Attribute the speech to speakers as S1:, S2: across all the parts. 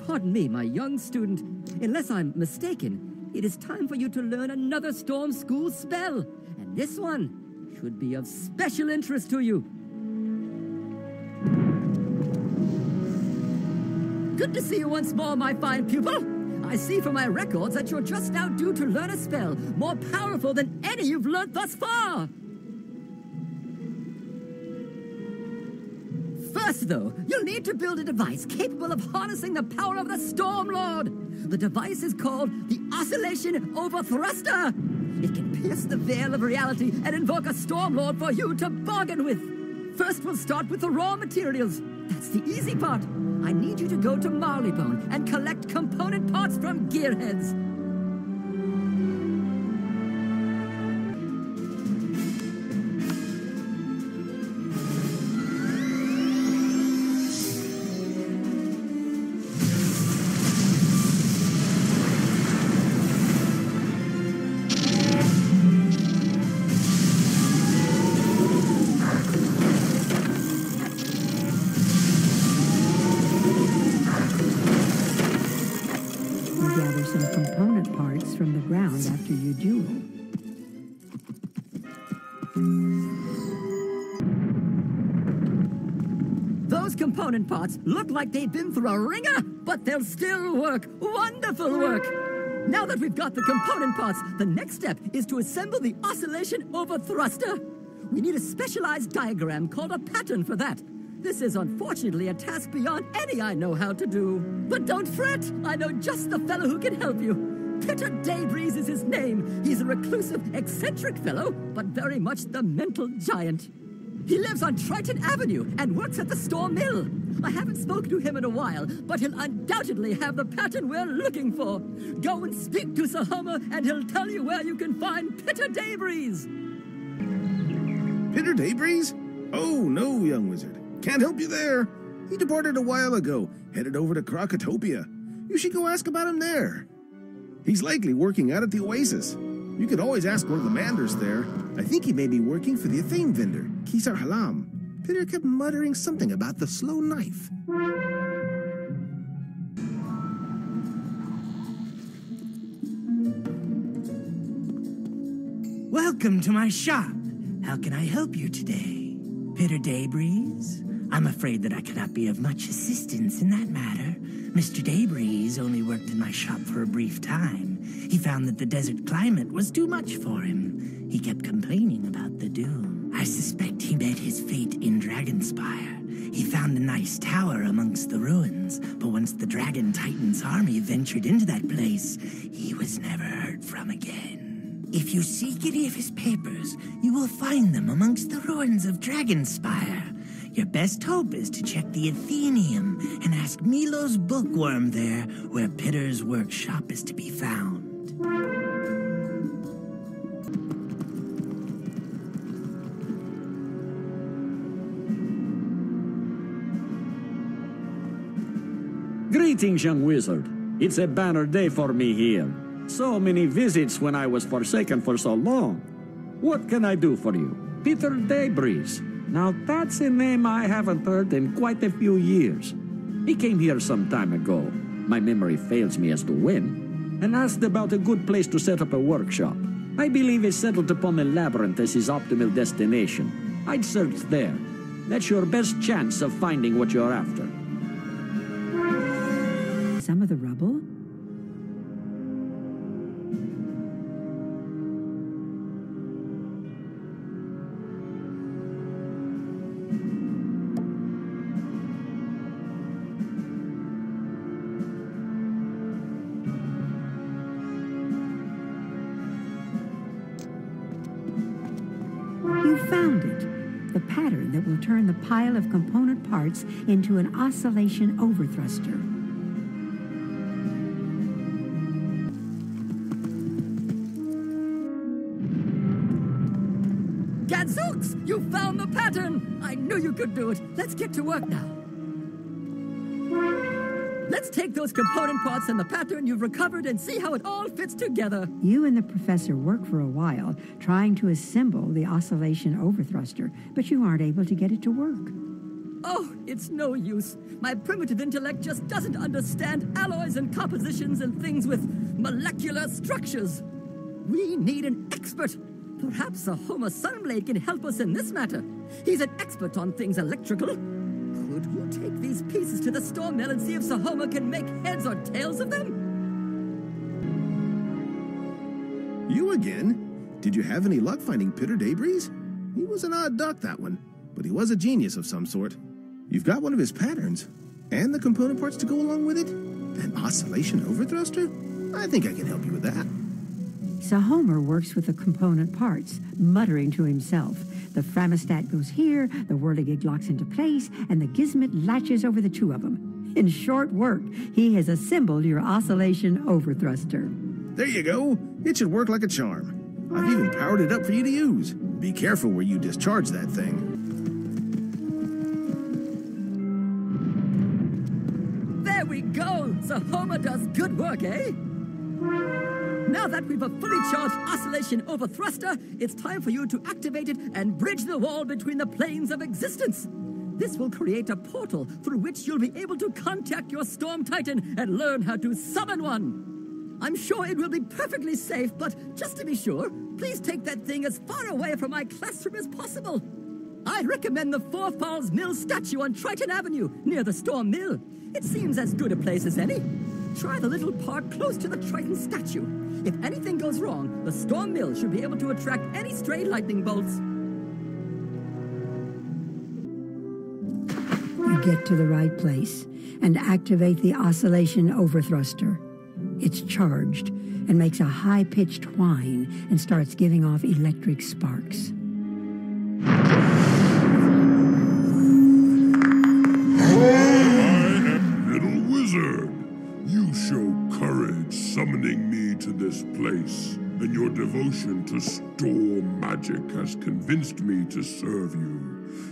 S1: Pardon me, my young student. Unless I'm mistaken, it is time for you to learn another Storm School spell. And this one should be of special interest to you. Good to see you once more, my fine pupil. I see from my records that you're just now due to learn a spell more powerful than any you've learned thus far. First, though, you'll need to build a device capable of harnessing the power of the Storm Lord. The device is called the Oscillation Overthruster. It can pierce the veil of reality and invoke a Storm Lord for you to bargain with. First, we'll start with the raw materials. That's the easy part. I need you to go to Marleybone and collect component parts from gearheads.
S2: From the ground after you duel.
S1: Those component parts look like they've been through a wringer, but they'll still work. Wonderful work! Now that we've got the component parts, the next step is to assemble the Oscillation Overthruster. We need a specialized diagram called a pattern for that. This is unfortunately a task beyond any I know how to do. But don't fret, I know just the fellow who can help you. Pitter Daybreeze is his name. He's a reclusive, eccentric fellow, but very much the mental giant. He lives on Triton Avenue and works at the Storm Mill. I haven't spoken to him in a while, but he'll undoubtedly have the pattern we're looking for. Go and speak to Sir Homer, and he'll tell you where you can find Pitter Daybreeze.
S3: Pitter Daybreeze? Oh, no, young wizard. Can't help you there. He departed a while ago, headed over to Krakatopia. You should go ask about him there. He's likely working out at the Oasis. You could always ask one of the manders there. I think he may be working for the Athame vendor, Kisar Halam. Pitter kept muttering something about the slow knife.
S4: Welcome to my shop. How can I help you today? Pitter Daybreeze? I'm afraid that I cannot be of much assistance in that matter. Mr. Daybreeze only worked in my shop for a brief time. He found that the desert climate was too much for him. He kept complaining about the dew. I suspect he met his fate in Dragonspire. He found a nice tower amongst the ruins, but once the Dragon Titan's army ventured into that place, he was never heard from again. If you seek any of his papers, you will find them amongst the ruins of Dragonspire. Your best hope is to check the Athenaeum and ask Milo's bookworm there where Pitter's workshop is to be found.
S5: Greetings, young wizard. It's a banner day for me here. So many visits when I was forsaken for so long. What can I do for you? Pitter Daybreeze. Now that's a name I haven't heard in quite a few years. He came here some time ago. My memory fails me as to when. And asked about a good place to set up a workshop. I believe he settled upon the labyrinth as his optimal destination. I'd search there. That's your best chance of finding what you're after.
S2: Some of the rubble? You found it. The pattern that will turn the pile of component parts into an oscillation overthruster.
S1: Gadzooks! You found the pattern! I knew you could do it. Let's get to work now. Let's take those component parts and the pattern you've recovered and see how it all fits together.
S2: You and the professor worked for a while trying to assemble the oscillation overthruster, but you aren't able to get it to work.
S1: Oh, it's no use. My primitive intellect just doesn't understand alloys and compositions and things with molecular structures. We need an expert. Perhaps a Homer Sunblade can help us in this matter. He's an expert on things electrical. Could you take these pieces to the store mill and see if Sir Homer can make heads or tails of them?
S3: You again? Did you have any luck finding Peter Daybreeze? He was an odd duck, that one, but he was a genius of some sort. You've got one of his patterns, and the component parts to go along with it? An oscillation overthruster? I think I can help you with that.
S2: So Homer works with the component parts, muttering to himself. The Framostat goes here, the whirligig locks into place, and the Gizmit latches over the two of them. In short work, he has assembled your oscillation overthruster.
S3: There you go. It should work like a charm. I've even powered it up for you to use. Be careful where you discharge that thing.
S1: There we go! So Homer does good work, eh? Now that we've a fully charged oscillation overthruster, it's time for you to activate it and bridge the wall between the planes of existence. This will create a portal through which you'll be able to contact your Storm Titan and learn how to summon one. I'm sure it will be perfectly safe, but just to be sure, please take that thing as far away from my classroom as possible. I'd recommend the Four Falls Mill statue on Triton Avenue, near the Storm Mill. It seems as good a place as any. Try the little park close to the Triton statue. If anything goes wrong, the Storm Mill should be able to attract any stray lightning bolts.
S2: You get to the right place and activate the oscillation overthruster. It's charged and makes a high-pitched whine and starts giving off electric sparks.
S6: Little wizard, you show courage summoning me to this place, and your devotion to storm magic has convinced me to serve you.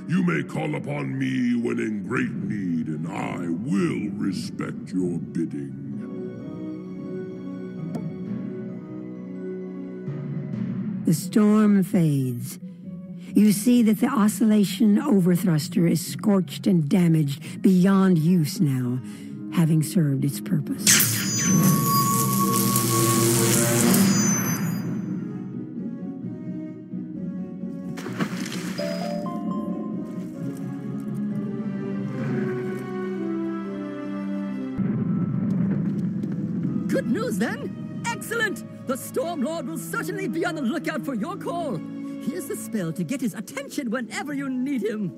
S6: You may call upon me when in great need, and I will respect your bidding.
S2: The storm fades. You see that the oscillation overthruster is scorched and damaged beyond use now, having served its purpose.
S1: Good news, then? Excellent! The Storm Lord will certainly be on the lookout for your call. Here's the spell to get his attention whenever you need him.